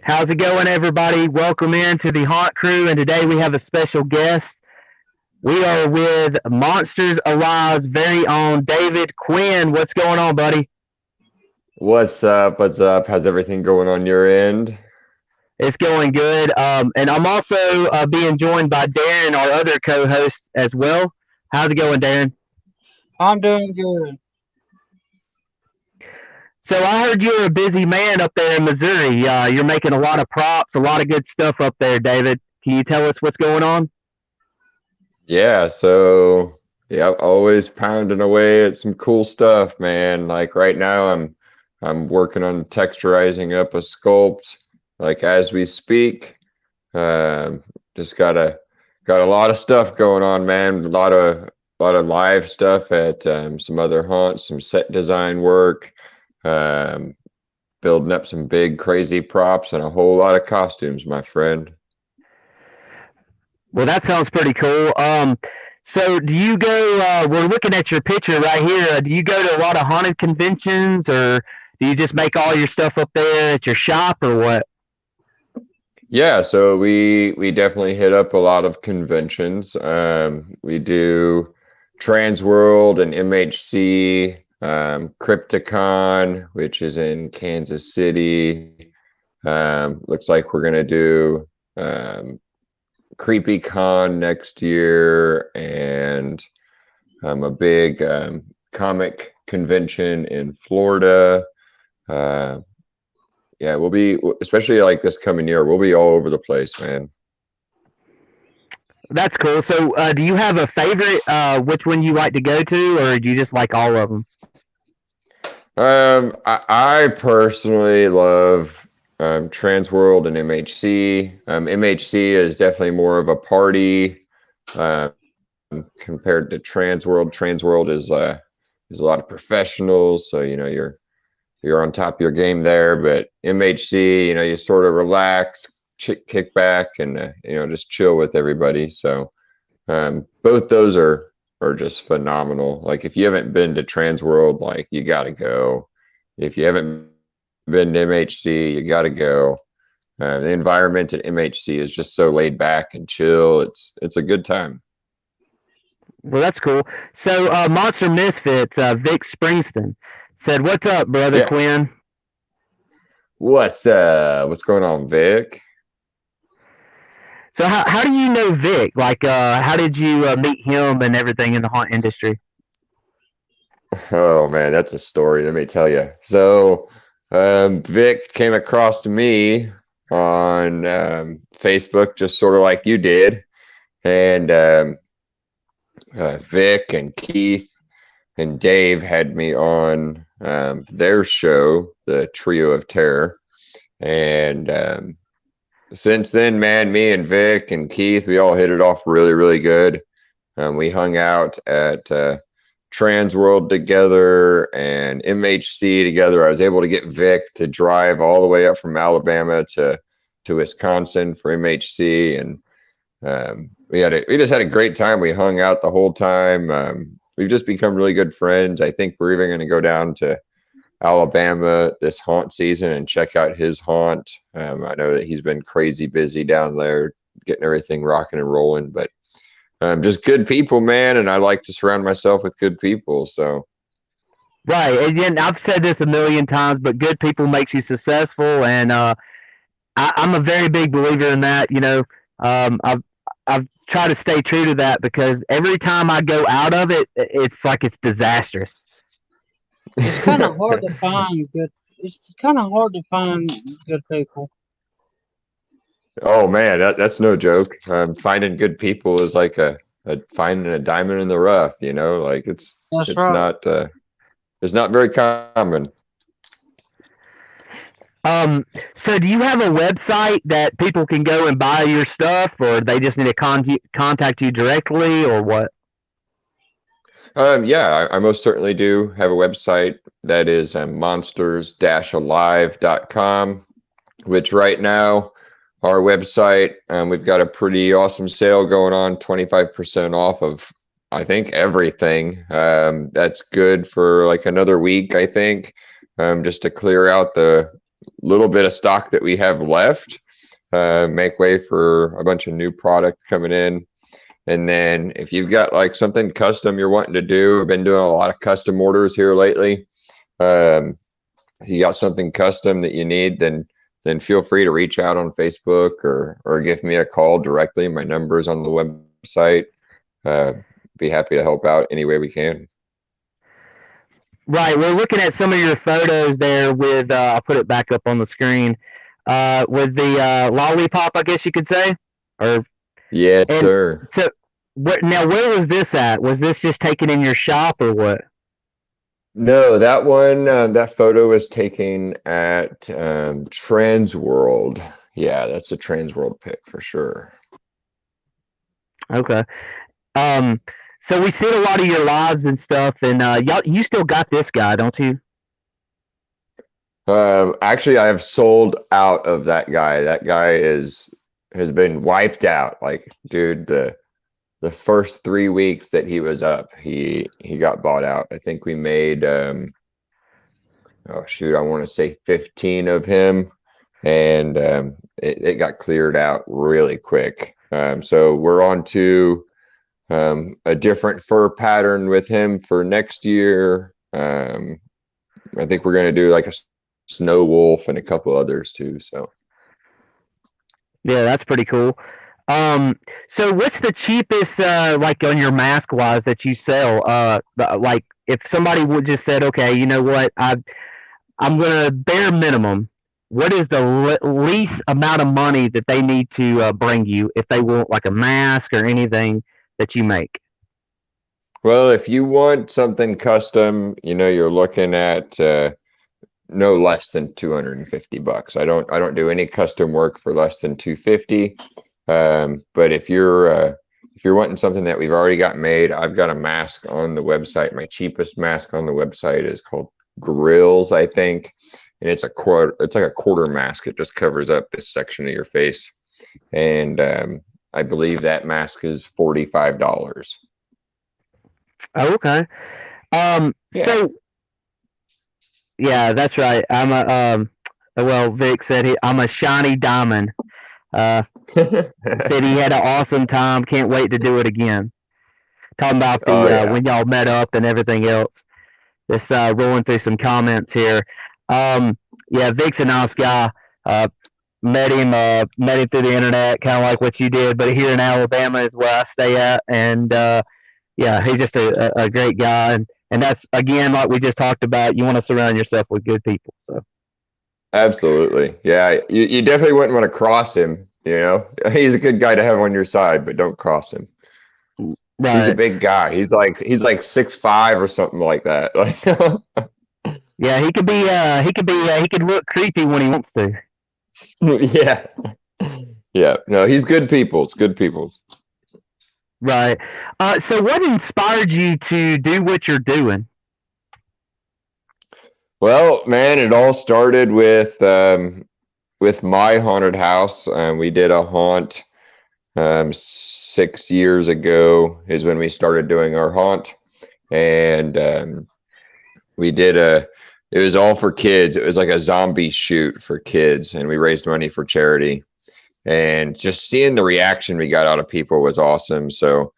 How's it going, everybody? Welcome in to the Haunt Crew, and today we have a special guest. We are with Monsters Alive's very own David Quinn. What's going on, buddy? What's up? What's up? How's everything going on your end? It's going good. And I'm also being joined by Darren, our other co-host, as well. How's it going, Darren? I'm doing good. So I heard you're a busy man up there in Missouri. You're making a lot of props, a lot of good stuff up there, David. Can you tell us what's going on? Yeah, always pounding away at some cool stuff, man. Like right now I'm working on texturizing up a sculpt like as we speak. Just got a lot of stuff going on, man. A lot of live stuff at some other haunts, some set design work, um, building up some big crazy props and a whole lot of costumes, my friend. Well, that sounds pretty cool. So do you go? We're looking at your picture right here. Do you go to a lot of haunted conventions, or do you just make all your stuff up there at your shop, or what? Yeah, so we definitely hit up a lot of conventions. We do Transworld and MHC, Crypticon, which is in Kansas City. Looks like we're gonna do CreepyCon next year and a big comic convention in Florida. Uh, yeah, we'll be, especially like this coming year, we'll be all over the place, man. That's cool. So, do you have a favorite? Which one you like to go to, or do you just like all of them? I personally love Transworld and MHC. MHC is definitely more of a party um, compared to Transworld. Transworld is a lot of professionals, so you know you're on top of your game there. But MHC, you know, you sort of relax, kick back, and you know, just chill with everybody. So both those are just phenomenal. Like if you haven't been to Transworld, like you got to go. If you haven't been to MHC, you got to go. The environment at MHC is just so laid back and chill. It's a good time. Well, that's cool. So, Monster Misfits, Vic Springston said, "What's up, brother Yeah. Quinn?" What's going on, Vic? So, how do you know Vic? Like, how did you meet him and everything in the haunt industry? Oh man, that's a story. Let me tell you. So, Vic came across to me on Facebook, just sort of like you did, and Vic and Keith and Dave had me on their show, the Trio of Terror, and since then, man, me and Vic and Keith, we all hit it off really, really good. We hung out at Transworld together and MHC together. I was able to get Vic to drive all the way up from Alabama to Wisconsin for MHC, and we just had a great time. We hung out the whole time. We've just become really good friends. I think we're even going to go down to Alabama this haunt season and check out his haunt. I know that he's been crazy busy down there getting everything rocking and rolling, but just good people, man. And I like to surround myself with good people. So Right. And again, I've said this a million times, but good people makes you successful, and I'm a very big believer in that. I've tried to stay true to that because every time I go out of it, it's like it's disastrous. It's kind of hard to find good. It's kind of hard to find good people. oh man, that's no joke. Finding good people is like a finding a diamond in the rough, you know, like That's it's right. not it's not very common. Um, so do you have a website that people can go and buy your stuff, or they just need to contact you directly, or what? Yeah, I most certainly do have a website that is monsters-alive.com, which right now, our website, we've got a pretty awesome sale going on, 25% off of, I think, everything. That's good for like another week, I think, just to clear out little bit of stock that we have left, make way for a bunch of new products coming in. And then if you've got like something custom you're wanting to do, I've been doing a lot of custom orders here lately. If you got something custom that you need, then feel free to reach out on Facebook or give me a call directly. My number's on the website. Be happy to help out any way we can. Right. We're looking at some of your photos there with, I'll put it back up on the screen, with the lollipop, I guess you could say. Yes, sir. So, now, where was this at? Was this just taken in your shop or what? No, that one, that photo was taken at Transworld. Yeah, that's a Transworld pic for sure. Okay. So we see a lot of your lives and stuff, and you still got this guy, don't you? Actually, I have sold out of that guy. That guy has been wiped out. Like, dude, the first 3 weeks that he was up, he got bought out. I think we made oh shoot, I want to say 15 of him, and it got cleared out really quick. So we're on to a different fur pattern with him for next year. I think we're going to do like a snow wolf and a couple others too. So Yeah, that's pretty cool. So what's the cheapest, like on your mask wise that you sell? Like if somebody would just said, okay, you know what, I'm gonna bare minimum. What is the least amount of money that they need to bring you if they want like a mask or anything that you make? well, if you want something custom, you're looking at no less than $250. I don't do any custom work for less than $250. But if you're wanting something that we've already got made, I've got a mask on the website. My cheapest mask on the website is called Grills, I think, and it's like a quarter mask. It just covers up this section of your face, and I believe that mask is $45. Oh, okay. Yeah. So yeah, that's right. Well, Vic said I'm a shiny diamond. Said he had an awesome time. Can't wait to do it again. Talking about the Oh yeah. when y'all met up and everything else. Just rolling through some comments here. Yeah, Vic's a nice guy. Met him through the internet, kind of like what you did, but here in Alabama is where I stay at, and yeah, he's just a great guy, and that's again like we just talked about. You want to surround yourself with good people. So Absolutely. Yeah, you definitely wouldn't want to cross him, He's a good guy to have on your side, but don't cross him. He's a right, big guy. He's like 6'5" or something like that. Like yeah, he could look creepy when he wants to. yeah. Yeah. No, he's good people. It's good people. Right. So what inspired you to do what you're doing? Well, man, it all started with my haunted house. We did a haunt 6 years ago is when we started doing our haunt, and we did it was all for kids. It was like a zombie shoot for kids, and we raised money for charity. And just seeing the reaction we got out of people was awesome. So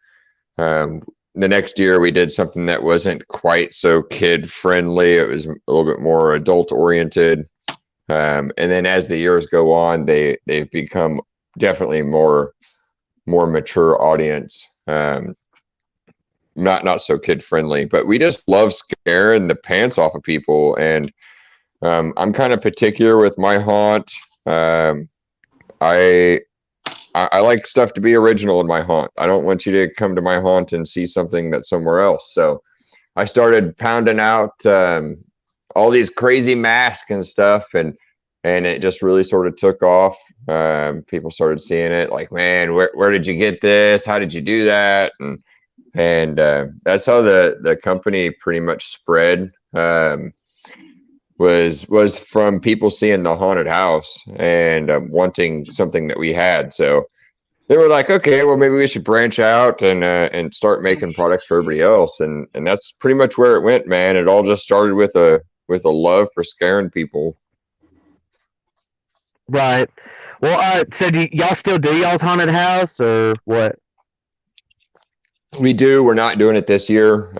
the next year we did something that wasn't quite so kid friendly. It was a little bit more adult oriented. And then as the years go on, they've become definitely more mature audience. Not so kid friendly, but we just love scaring the pants off of people. And I'm kind of particular with my haunt. I like stuff to be original in my haunt. I don't want you to come to my haunt and see something that's somewhere else. So I started pounding out all these crazy masks and stuff, and it just really sort of took off. People started seeing it, like, man, where did you get this? How did you do that? And that's how the company pretty much spread. Was from people seeing the haunted house and wanting something that we had. So they were like, okay, well, maybe we should branch out and start making products for everybody else. And that's pretty much where it went, man. It all just started with a love for scaring people. Right. Well, so do y'all still do y'all's haunted house or what? We do. We're not doing it this year.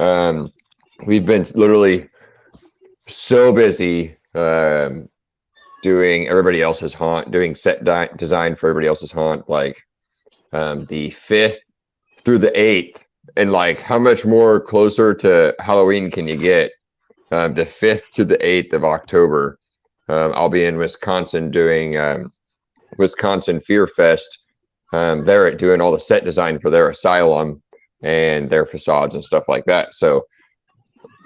We've been literally so busy doing everybody else's haunt, doing set design for everybody else's haunt, like the 5th through the 8th. And like, how much more closer to Halloween can you get? The 5th to the 8th of October. I'll be in Wisconsin doing Wisconsin Fear Fest. They're doing all the set design for their asylum and their facades and stuff like that. So,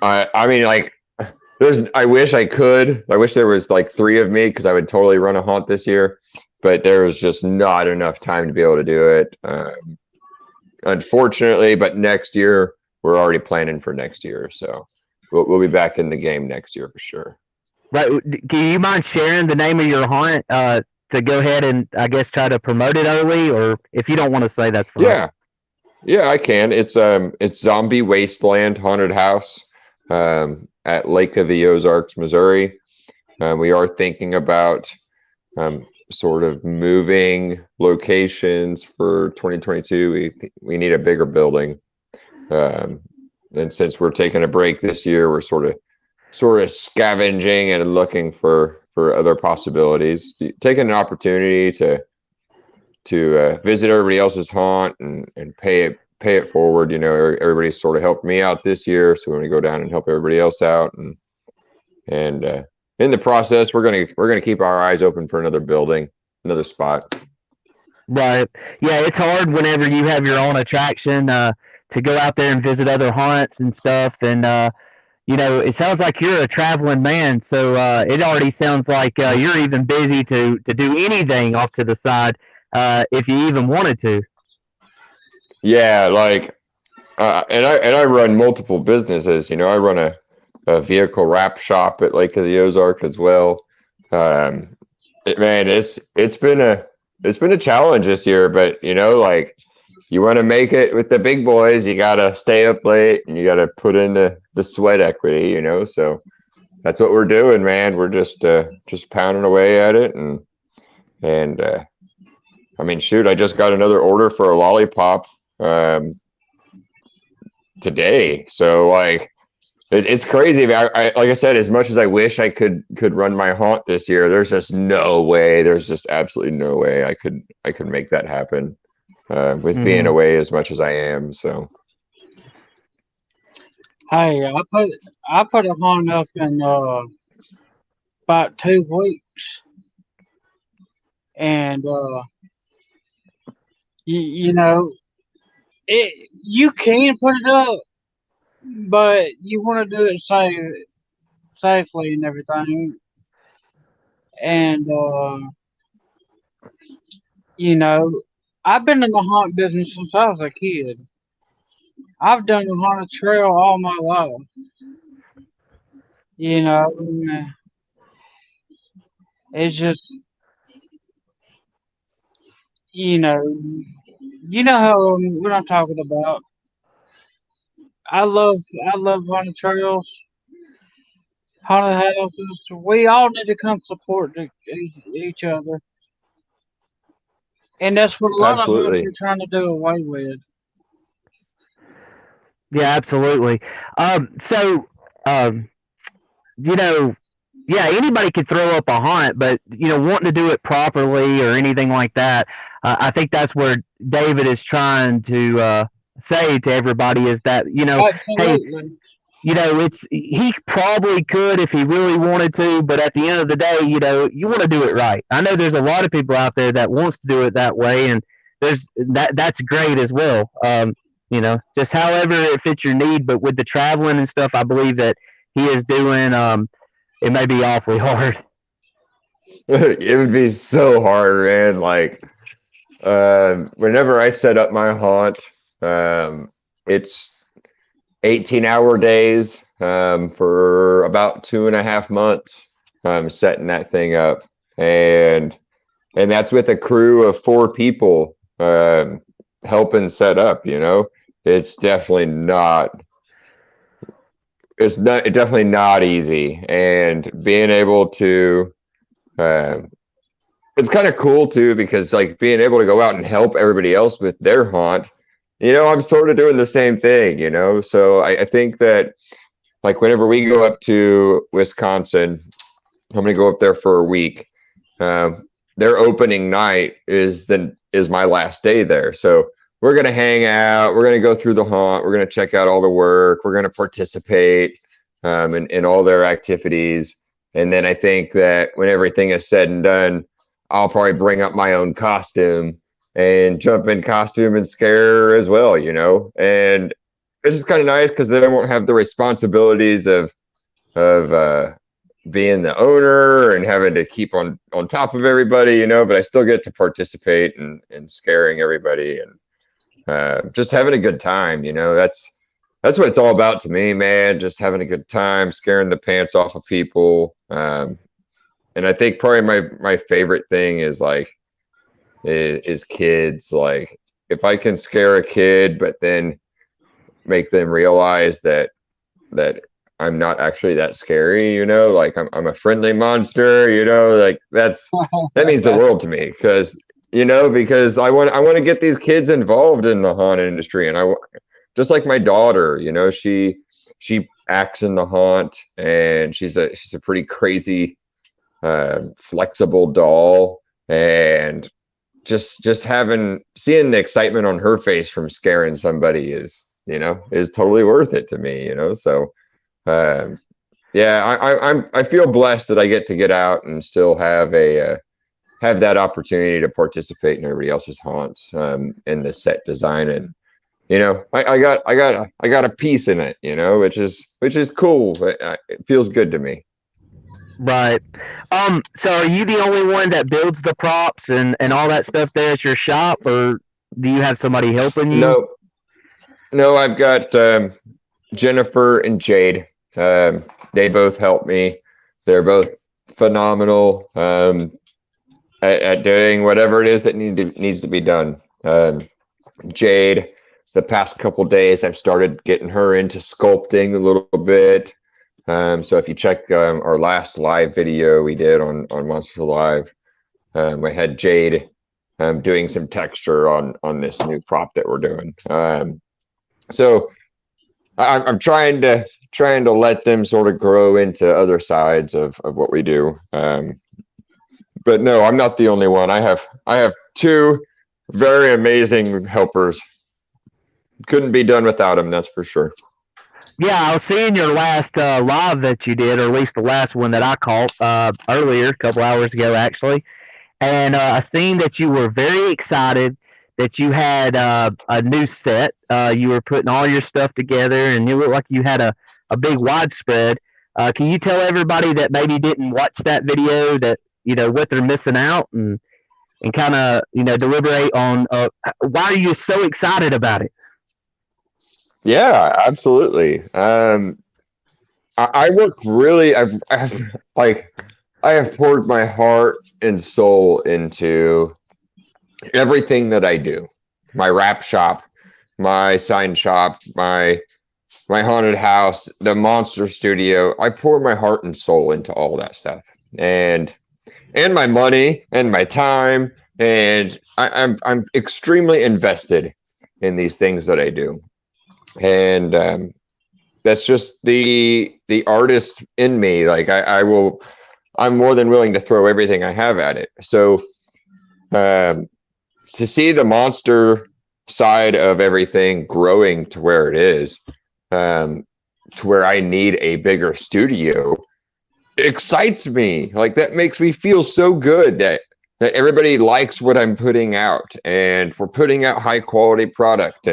I mean, like, I wish I could. I wish there was like 3 of me because I would totally run a haunt this year, but there was just not enough time to be able to do it. Unfortunately, but next year we're already planning for next year, so we'll be back in the game next year for sure. Right. Do you mind sharing the name of your haunt to go ahead and I guess try to promote it early, or if you don't want to say, that's fine. Yeah, I can. It's Zombie Wasteland Haunted House at Lake of the Ozarks, Missouri. We are thinking about sort of moving locations for 2022. We need a bigger building, and since we're taking a break this year, we're sort of scavenging and looking for other possibilities. Taking an opportunity to visit everybody else's haunt and pay it forward. You know, everybody's sort of helped me out this year, so we want to go down and help everybody else out, and in the process, we're gonna keep our eyes open for another building, another spot. Right. Yeah, it's hard whenever you have your own attraction to go out there and visit other haunts and stuff. And it sounds like you're a traveling man, so it already sounds like you're even busy to do anything off to the side if you even wanted to. Yeah, like, and I run multiple businesses. You know, I run a vehicle wrap shop at Lake of the Ozark as well. Man, it's been a challenge this year, but like, you want to make it with the big boys, you gotta stay up late and you gotta put in the sweat equity. So that's what we're doing, man. We're just pounding away at it, and I mean, shoot, I just got another order for a lollipop today. So like, it's crazy. Like I said, as much as I wish I could run my haunt this year, there's just no way. There's just absolutely no way I could make that happen with being away as much as I am. So, Hey, I put a haunt up in about 2 weeks, and you know you can put it up, but you want to do it safely and everything. And you know, I've been in the haunt business since I was a kid. I've done the haunted trail all my life. And, it's just you know, how what I'm talking about. I love haunted trails, haunted houses. We all need to come support each other, and that's what a lot of us absolutely. are trying to do away with. Yeah, absolutely. So, um, you know, yeah, anybody could throw up a haunt, but wanting to do it properly or anything like that, I think that's where David is trying to say to everybody is that hey, Absolutely. it's he probably could if he really wanted to, but at the end of the day, you want to do it right. I know there's a lot of people out there that wants to do it that way, and that's great as well. Just however it fits your need, but with the traveling and stuff, I believe that he is doing. It may be awfully hard. It would be so hard, man. Like, whenever I set up my haunt, it's 18-hour days for about 2.5 months. Setting that thing up, and that's with a crew of 4 people helping set up. It's definitely not. It's definitely not easy, and being able to. it's kind of cool too, because like being able to go out and help everybody else with their haunt, I'm sort of doing the same thing, So I think that like whenever we go up to Wisconsin, I'm gonna go up there for a week. Their opening night is my last day there, so we're gonna hang out. We're gonna go through the haunt. We're gonna check out all the work. We're gonna participate in all their activities. And then I think that when everything is said and done, I'll probably bring up my own costume and jump in costume and scare as well, And it's just kind of nice because then I won't have the responsibilities of being the owner and having to keep on top of everybody, but I still get to participate in scaring everybody and just having a good time. That's what it's all about to me, man. Just having a good time, scaring the pants off of people. And I think probably my favorite thing is is kids. Like if I can scare a kid, but then make them realize that I'm not actually that scary, like I'm a friendly monster, like that means the world to me because I want to get these kids involved in the haunt industry. And just like my daughter, she acts in the haunt, and she's a pretty crazy flexible doll, and just seeing the excitement on her face from scaring somebody is totally worth it to me, so yeah, I feel blessed that I get out and still have that opportunity to participate in everybody else's haunts in the set design. And I got a piece in it, which is cool. It feels good to me. Right. So are you the only one that builds the props and all that stuff there at your shop, or do you have somebody helping you? No, I've got Jennifer and Jade. They both help me. They're both phenomenal at doing whatever it is that needs to be done. Jade, the past couple days, I've started getting her into sculpting a little bit. So if you check our last live video we did on Monster Live, we had Jade doing some texture on this new prop that we're doing. So I'm trying to let them sort of grow into other sides of what we do. But no, I'm not the only one. I have two very amazing helpers. Couldn't be done without them, that's for sure. Yeah, I was seeing your last live that you did, or at least the last one that I caught earlier, a couple hours ago, actually. And I seen that you were very excited that you had a new set. You were putting all your stuff together, and you looked like you had a big widespread. Can you tell everybody that maybe didn't watch that video that what they're missing out, and kind of deliberate on why are you so excited about it? Yeah, absolutely. I work really. I have poured my heart and soul into everything that I do. My wrap shop, my sign shop, my haunted house, the monster studio. I pour my heart and soul into all that stuff, and my money and my time, and I'm extremely invested in these things that I do. And that's just the artist in me. Like I'm more than willing to throw everything I have at it. So to see the monster side of everything growing to where it is, to where I need a bigger studio, excites me. Like that makes me feel so good that everybody likes what I'm putting out, and we're putting out high quality product,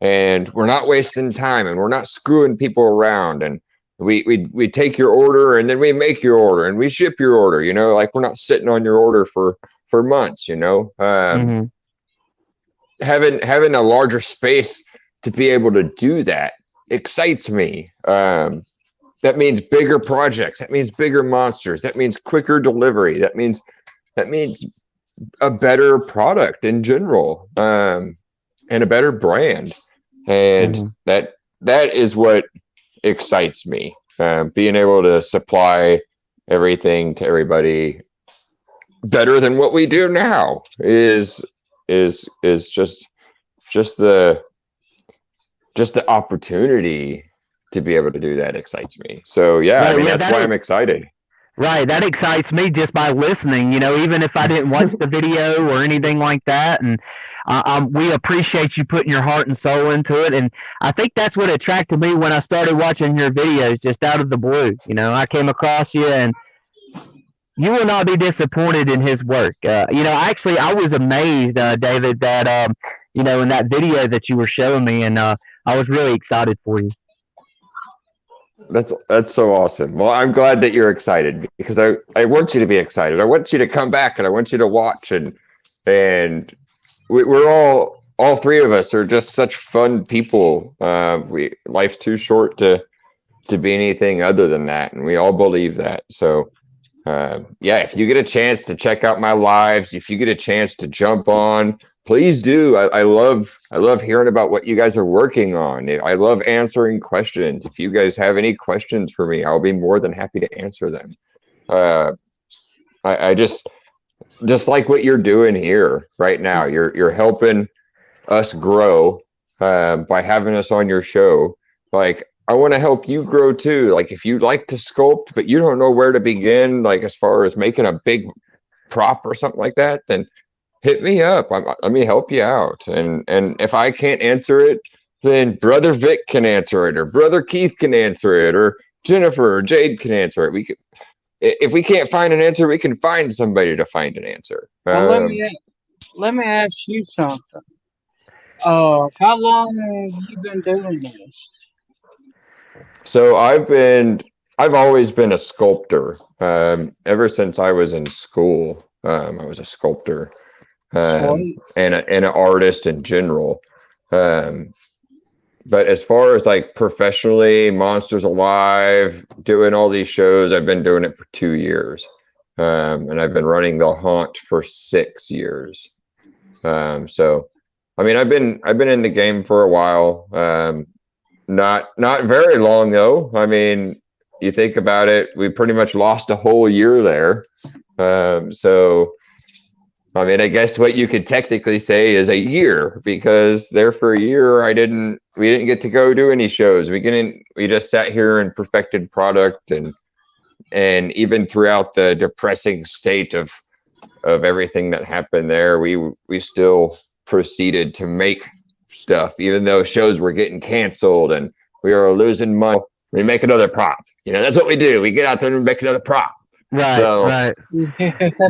and we're not wasting time, and we're not screwing people around, and we take your order, and then we make your order, and we ship your order, like we're not sitting on your order for months. Having a larger space to be able to do that excites me. That means bigger projects, that means bigger monsters, that means quicker delivery, that means a better product in general, and a better brand. And that is what excites me, being able to supply everything to everybody better than what we do now is just the opportunity to be able to do that excites me. So yeah, I Right, mean yeah, that's why I'm excited. right. That excites me just by listening. Even if I didn't watch the video or anything like that, and we appreciate you putting your heart and soul into it. And I think that's what attracted me when I started watching your videos, just out of the blue. I came across you, and you will not be disappointed in his work. Actually, I was amazed, David, that in that video that you were showing me, and I was really excited for you. That's so awesome. Well, I'm glad that you're excited because I want you to be excited. I want you to come back and I want you to watch and we're all three of us are just such fun people. Life's too short to be anything other than that, and we all believe that. So yeah, if you get a chance to check out my lives, if you get a chance to jump on, please do. I love hearing about what you guys are working on. I love answering questions. If you guys have any questions for me, I'll be more than happy to answer them. I just like what you're doing here right now. You're helping us grow by having us on your show. Like, I want to help you grow too. Like, if you like to sculpt, but you don't know where to begin, like as far as making a big prop or something like that, then hit me up. Let me help you out. And if I can't answer it, then Brother Vic can answer it, or Brother Keith can answer it, or Jennifer or Jade can answer it. If we can't find an answer, we can find somebody to find an answer. Well, let me ask you something. How long have you been doing this? So I've always been a sculptor. Ever since I was in school, I was a sculptor Twice. and an artist in general. But as far as like professionally, Monsters Alive, doing all these shows, I've been doing it for 2 years. And I've been running the haunt for 6 years. So I mean, I've been in the game for a while. Not very long though. I mean, you think about it, we pretty much lost a whole year there. So I mean, I guess what you could technically say is a year, because there for a year we didn't get to go do any shows. We just sat here and perfected product, and even throughout the depressing state of everything that happened there, we still proceeded to make stuff, even though shows were getting canceled and we were losing money. We make another prop. That's what we do. We get out there and make another prop. Right, So, right.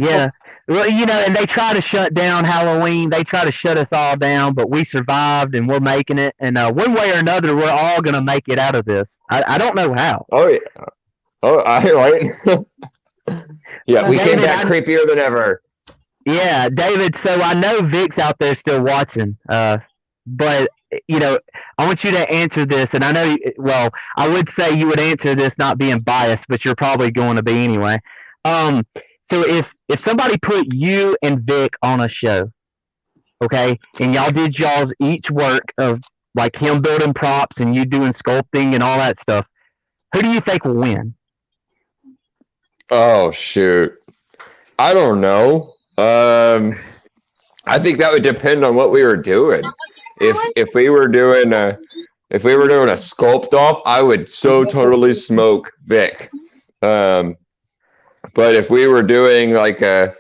Yeah. Well, and they try to shut down Halloween. They try to shut us all down, but we survived and we're making it. And one way or another, we're all going to make it out of this. I don't know how. Oh, yeah. Oh, right. Yeah, we came back creepier than ever. Yeah, David, so I know Vic's out there still watching, but, I want you to answer this, and I know, well, I would say you would answer this not being biased, but you're probably going to be anyway. So if somebody put you and Vic on a show, okay, and y'all did y'all's each work of, like, him building props and you doing sculpting and all that stuff, who do you think will win? Oh, shoot. I don't know. I think that would depend on what we were doing. If we were doing a sculpt off, I would so totally smoke Vic. But if we were doing like a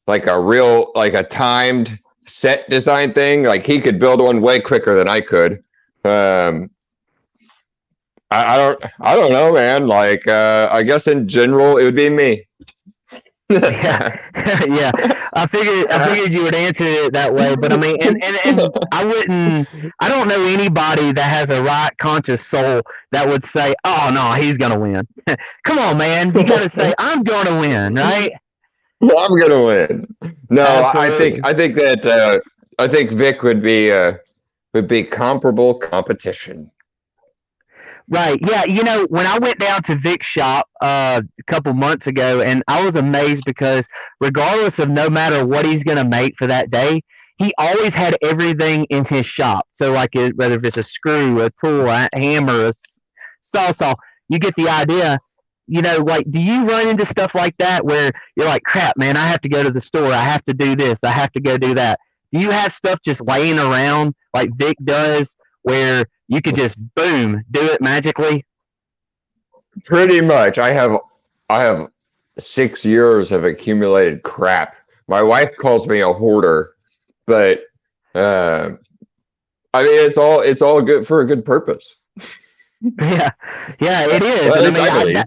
real, like a timed set design thing, like he could build one way quicker than I could. I don't know, man. Like I guess in general it would be me. Yeah, yeah. I figured you would answer it that way, but I mean, and I don't know anybody that has a right conscious soul that would say, "Oh no, he's gonna win." Come on, man, you gotta say, "I'm gonna win," right? Well, I'm gonna win. No, Absolutely. I think Vic would be comparable competition. Right. Yeah. When I went down to Vic's shop a couple months ago, and I was amazed because regardless of no matter what he's going to make for that day, he always had everything in his shop. So, like, whether it's a screw, a tool, a hammer, a saw, you get the idea. like, do you run into stuff like that where you're like, crap, man, I have to go to the store. I have to do this. I have to go do that. Do you have stuff just laying around like Vic does where you could just, boom, do it magically? Pretty much. I have 6 years of accumulated crap. My wife calls me a hoarder, but uh, I mean it's all good for a good purpose. Yeah, yeah, it is. Well, And at least I believe.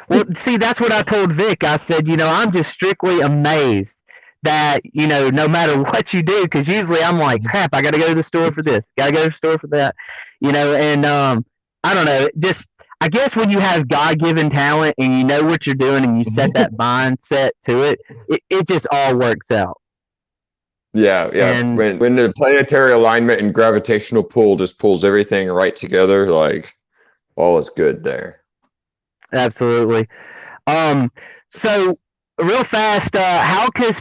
well, see, that's what I told Vic. I said, I'm just strictly amazed that, no matter what you do, because usually I'm like, crap, I got to go to the store for this, got to go to the store for that, and I don't know, just, I guess when you have God given talent and you know what you're doing and you set that mindset to it, it just all works out. Yeah, yeah. And When the planetary alignment and gravitational pull just pulls everything right together, like all is good there. absolutely. Um, so real fast, how can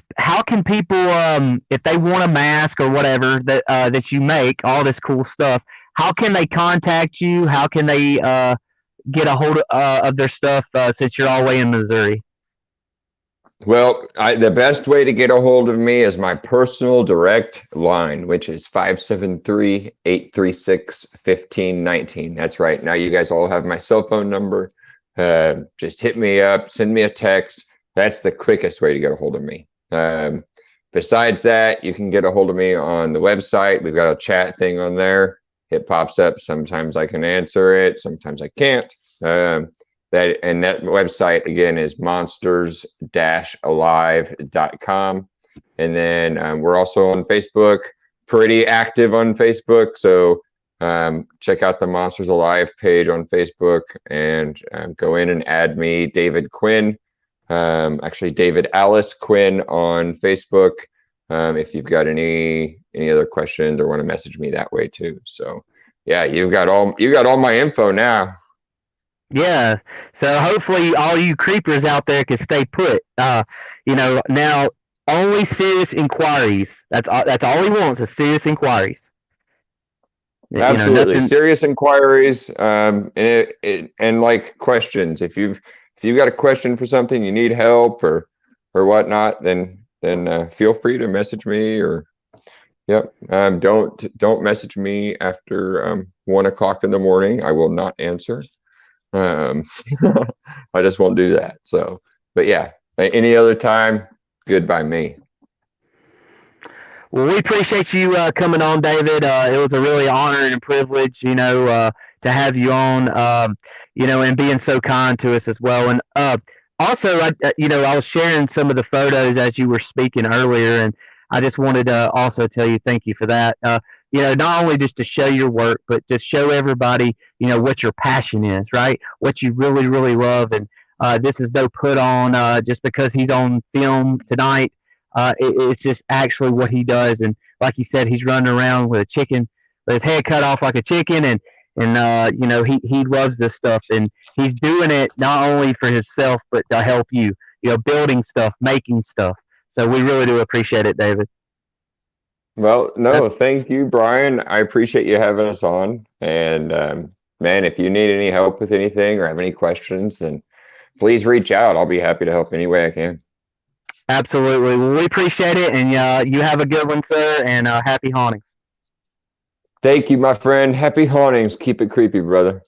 people, if they want a mask or whatever that you make, all this cool stuff, how can they contact you? How can they get a hold of their stuff since you're all the way in Missouri? Well, the best way to get a hold of me is my personal direct line, which is 573-836-1519. That's right. Now you guys all have my cell phone number. Just hit me up, send me a text. That's the quickest way to get a hold of me. Besides that, you can get a hold of me on the website. We've got a chat thing on there. It pops up. Sometimes I can answer it, sometimes I can't. That website again is monsters-alive.com. And then we're also on Facebook, pretty active on Facebook. So check out the Monsters Alive page on Facebook and go in and add me, David Quinn. Actually, David Alice Quinn on Facebook. If you've got any other questions or want to message me that way too. So yeah, you got all my info now. Yeah. So hopefully all you creepers out there can stay put. Now only serious inquiries. That's all he wants is serious inquiries. Absolutely, Nothing. serious inquiries, and like questions. If you've got a question for something, you need help or whatnot, then feel free to message me or yep. Don't message me after 1 o'clock in the morning. I will not answer. I just won't do that. So, but yeah, any other time, good by me. Well, we appreciate you coming on, David. It was a really honor and a privilege, to have you on, and being so kind to us as well. And also, I was sharing some of the photos as you were speaking earlier, and I just wanted to also tell you thank you for that. Not only just to show your work, but to show everybody, what your passion is, right? What you really, really love. And this is no put on just because he's on film tonight. It's just actually what he does. And like he said, he's running around with a chicken, with his head cut off like a chicken. And he loves this stuff. And he's doing it not only for himself, but to help you, building stuff, making stuff. So we really do appreciate it, David. Well, no, thank you, Brian. I appreciate you having us on. And man, if you need any help with anything or have any questions, then please reach out. I'll be happy to help any way I can. Absolutely. Well, we appreciate it. And you have a good one, sir. And happy hauntings. Thank you, my friend. Happy hauntings. Keep it creepy, brother.